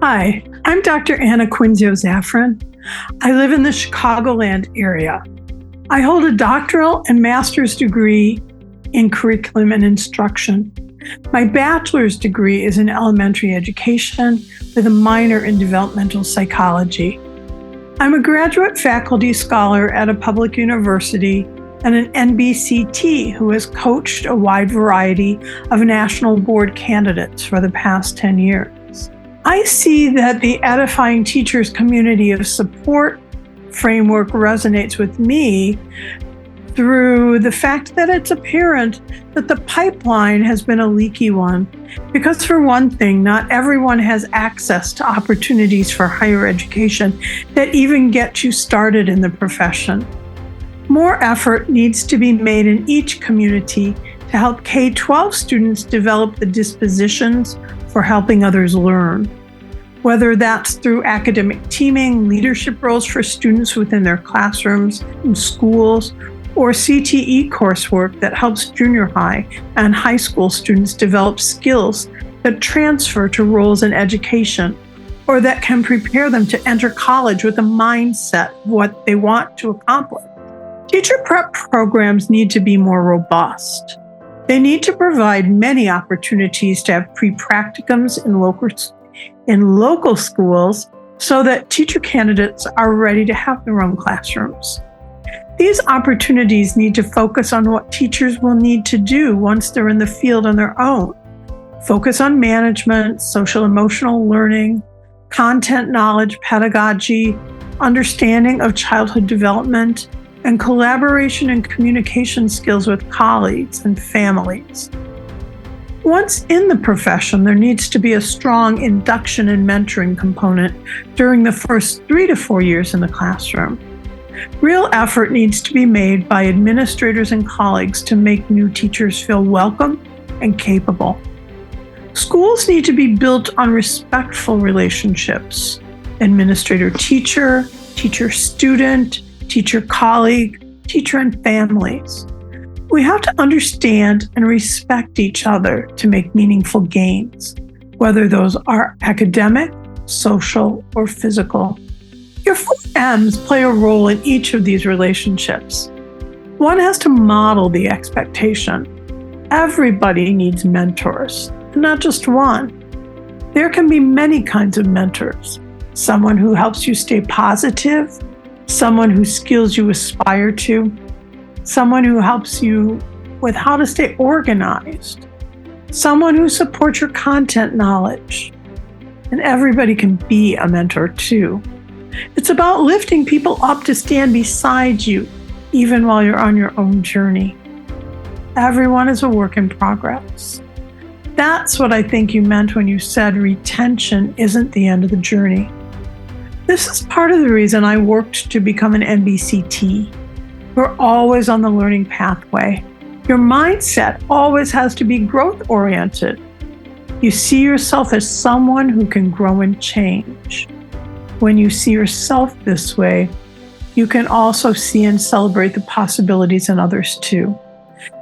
Hi, I'm Dr. Anna Quinzio-Zafran. I live in the Chicagoland area. I hold a doctoral and master's degree in curriculum and instruction. My bachelor's degree is in elementary education with a minor in developmental psychology. I'm a graduate faculty scholar at a public university and an NBCT who has coached a wide variety of national board candidates for the past 10 years. I see that the Edifying Teachers community of support framework resonates with me through the fact that it's apparent that the pipeline has been a leaky one. Because for one thing, not everyone has access to opportunities for higher education that even get you started in the profession. More effort needs to be made in each community to help K-12 students develop the dispositions for helping others learn. Whether that's through academic teaming, leadership roles for students within their classrooms and schools, or CTE coursework that helps junior high and high school students develop skills that transfer to roles in education, or that can prepare them to enter college with a mindset of what they want to accomplish. Teacher prep programs need to be more robust. They need to provide many opportunities to have pre-practicums in local schools so that teacher candidates are ready to have their own classrooms. These opportunities need to focus on what teachers will need to do once they're in the field on their own. Focus on management, social emotional learning, content knowledge, pedagogy, understanding of childhood development, and collaboration and communication skills with colleagues and families. Once in the profession, there needs to be a strong induction and mentoring component during the first 3 to 4 years in the classroom. Real effort needs to be made by administrators and colleagues to make new teachers feel welcome and capable. Schools need to be built on respectful relationships: administrator-teacher, teacher-student, teacher-colleague, teacher and families. We have to understand and respect each other to make meaningful gains, whether those are academic, social, or physical. Your 4 M's play a role in each of these relationships. One has to model the expectation. Everybody needs mentors, and not just one. There can be many kinds of mentors. Someone who helps you stay positive, someone whose skills you aspire to, someone who helps you with how to stay organized, someone who supports your content knowledge. And everybody can be a mentor too. It's about lifting people up to stand beside you, even while you're on your own journey. Everyone is a work in progress. That's what I think you meant when you said retention isn't the end of the journey. This is part of the reason I worked to become an NBCT. You're always on the learning pathway. Your mindset always has to be growth-oriented. You see yourself as someone who can grow and change. When you see yourself this way, you can also see and celebrate the possibilities in others too.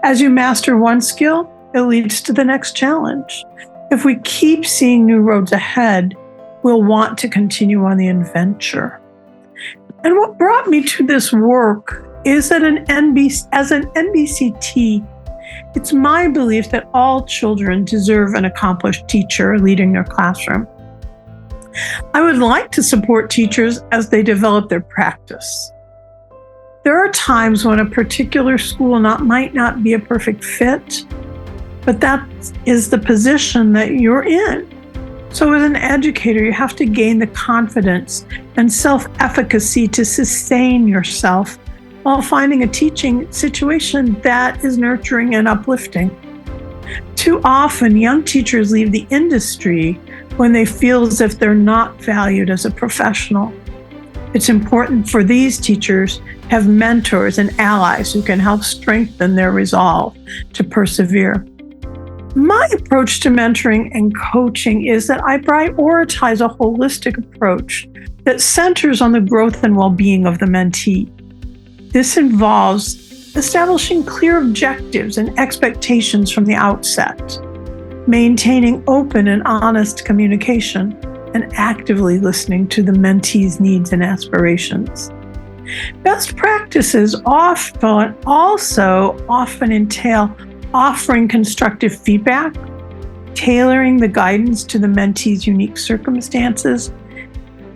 As you master one skill, it leads to the next challenge. If we keep seeing new roads ahead, we'll want to continue on the adventure. And what brought me to this work is that as an NBCT, it's my belief that all children deserve an accomplished teacher leading their classroom. I would like to support teachers as they develop their practice. There are times when a particular school might not be a perfect fit, but that is the position that you're in. So as an educator, you have to gain the confidence and self-efficacy to sustain yourself while finding a teaching situation that is nurturing and uplifting. Too often, young teachers leave the industry when they feel as if they're not valued as a professional. It's important for these teachers to have mentors and allies who can help strengthen their resolve to persevere. My approach to mentoring and coaching is that I prioritize a holistic approach that centers on the growth and well-being of the mentee. This involves establishing clear objectives and expectations from the outset, maintaining open and honest communication, and actively listening to the mentee's needs and aspirations. Best practices often entail offering constructive feedback, tailoring the guidance to the mentee's unique circumstances,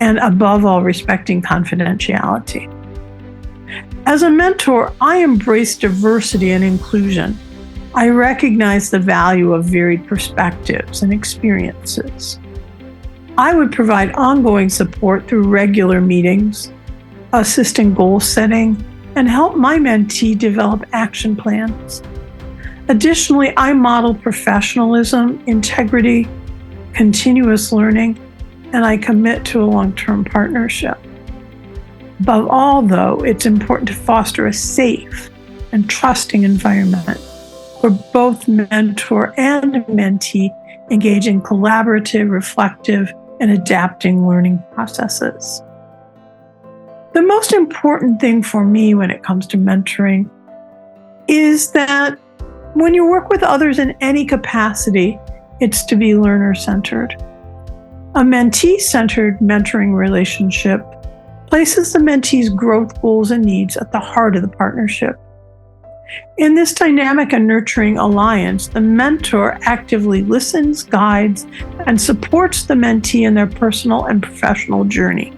and above all, respecting confidentiality. As a mentor, I embrace diversity and inclusion. I recognize the value of varied perspectives and experiences. I would provide ongoing support through regular meetings, assist in goal setting, and help my mentee develop action plans. Additionally, I model professionalism, integrity, continuous learning, and I commit to a long-term partnership. Above all, though, it's important to foster a safe and trusting environment where both mentor and mentee engage in collaborative, reflective, and adapting learning processes. The most important thing for me when it comes to mentoring is that when you work with others in any capacity, it's to be learner-centered. A mentee-centered mentoring relationship places the mentee's growth goals and needs at the heart of the partnership. In this dynamic and nurturing alliance, the mentor actively listens, guides, and supports the mentee in their personal and professional journey.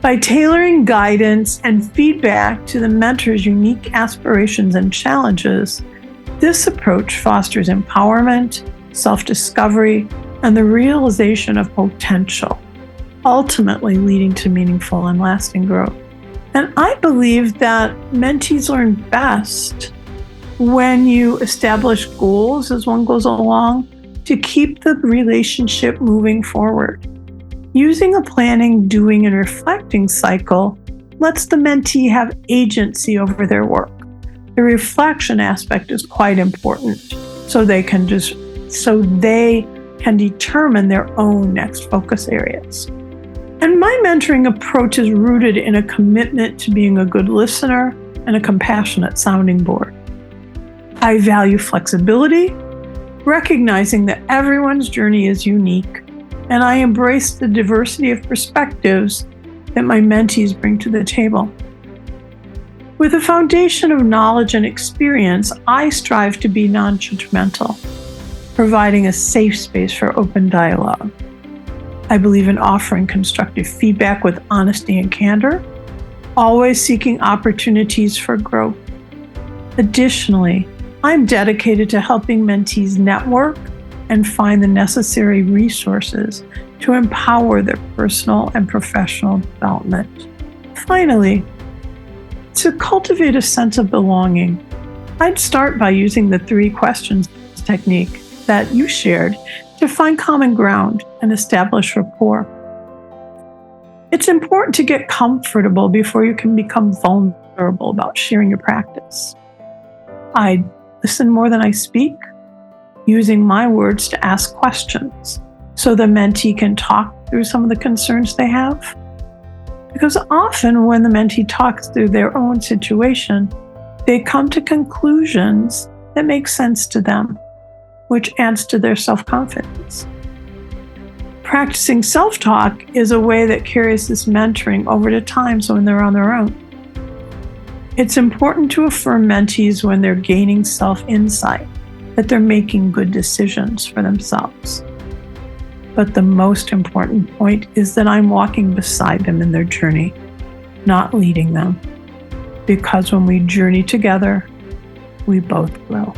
By tailoring guidance and feedback to the mentor's unique aspirations and challenges, this approach fosters empowerment, self-discovery, and the realization of potential, ultimately leading to meaningful and lasting growth. And I believe that mentees learn best when you establish goals as one goes along to keep the relationship moving forward. Using a planning, doing, and reflecting cycle lets the mentee have agency over their work. The reflection aspect is quite important so they can determine their own next focus areas. And my mentoring approach is rooted in a commitment to being a good listener and a compassionate sounding board. I value flexibility, recognizing that everyone's journey is unique, and I embrace the diversity of perspectives that my mentees bring to the table. With a foundation of knowledge and experience, I strive to be non-judgmental, providing a safe space for open dialogue. I believe in offering constructive feedback with honesty and candor, always seeking opportunities for growth. Additionally, I'm dedicated to helping mentees network and find the necessary resources to empower their personal and professional development. Finally, to cultivate a sense of belonging, I'd start by using the 3 questions technique that you shared to find common ground and establish rapport. It's important to get comfortable before you can become vulnerable about sharing your practice. I listen more than I speak, using my words to ask questions so the mentee can talk through some of the concerns they have. Because often when the mentee talks through their own situation, they come to conclusions that make sense to them, which adds to their self-confidence. Practicing self-talk is a way that carries this mentoring over to times when they're on their own. It's important to affirm mentees when they're gaining self-insight, that they're making good decisions for themselves. But the most important point is that I'm walking beside them in their journey, not leading them. Because when we journey together, we both grow.